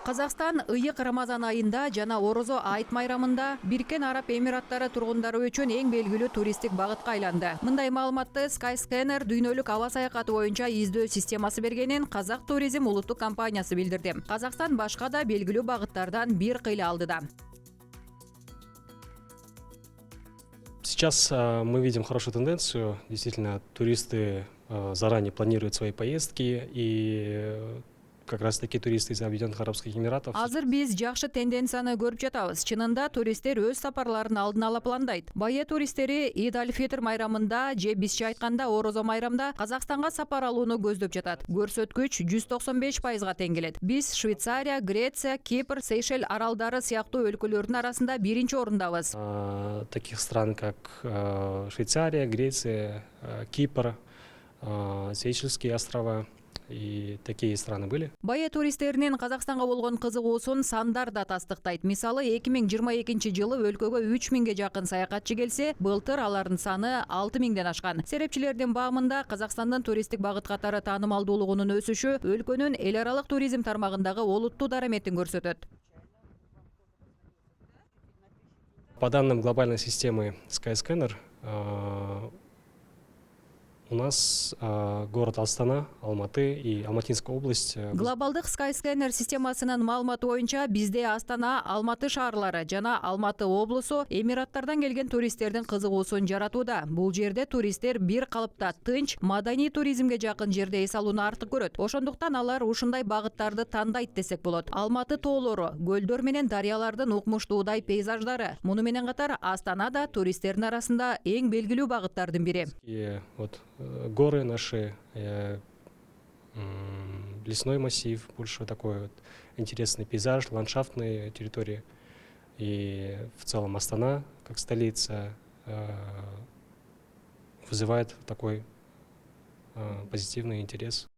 Казакстан ыйык Рамазан айында жана Орозо айт майрамында Биркен Араб Эмираттары тургундары үчүн эң белгилүү туристтик багытка айланды. Мындай маалыматты Skyscanner дүйнөлүк аба саякаты боюнча издөө системасы бергенин Казак туризм улуттук компаниясы билдирди. Казакстан башка да белгилүү багыттардан бир кыйла алдыда. Сейчас мы видим хорошую тенденцию. Действительно, туристы заранее планируют свои поездки, и как раз таки туристы из Объединенных Арабских Эмиратов. Азыр биз жакшы тенденцияны көрүп жатабыз. Чынында туристтер өз сапарларын алдын ала пландайт. Бае туристтери Ид аль-Фитр майрамында же бизче айтканда Орозо майрамда Казакстанга сапар алууну көздөп жатат. Көрсөткүч 195%га тең келет. Биз Швейцария, Греция, Кипр, Сейшел аралдары сыяктуу өлкөлөрдүн арасында биринчи орундабыз. Таких стран, как Швейцария, Греция, Кипр, Сейшельские острова. И такие страны были. Бае туристтеринин Казакстанга болгон кызыгуусун сандар да тастыктайт. Мисалы 2022 жылы өлкөгө 3000ге жакын саякатчы келсе, былтыр алардын саны 6000ден ашкан. Серепчилердин баамында Казакстандын туристтик багыт катары таанымалдуулугунун өсүшү өлкөнүн эл аралык туризм тармагындагы олуттуу дараметин көрсөтөт. По данным глобальной системы Skyscanner, у нас город Астана, Алматы и Алматинская область. Глобалдык Skyscanner системасынын маалыматы боюнча бизде Астана, Алматы шаарлары жана Алматы облусу Эмираттардан келген туристтердин кызыгуусун жаратууда. Бул жерде туристтер бир калыпта тынч, маданий туризмге жакын жерде эс алууну артык көрөт. Ошондуктан алар ушундай багыттарды тандайт десек болот. Алматы тоолору, көлдөр менен дарыялардын укмуштуудай пейзаждары. Муну менен катар Астана да туристтердин арасында эң белгилүү багыттардын бири. И вот горы наши, лесной массив, больше такой вот интересный пейзаж, ландшафтные территории. И в целом Астана, как столица, вызывает такой позитивный интерес.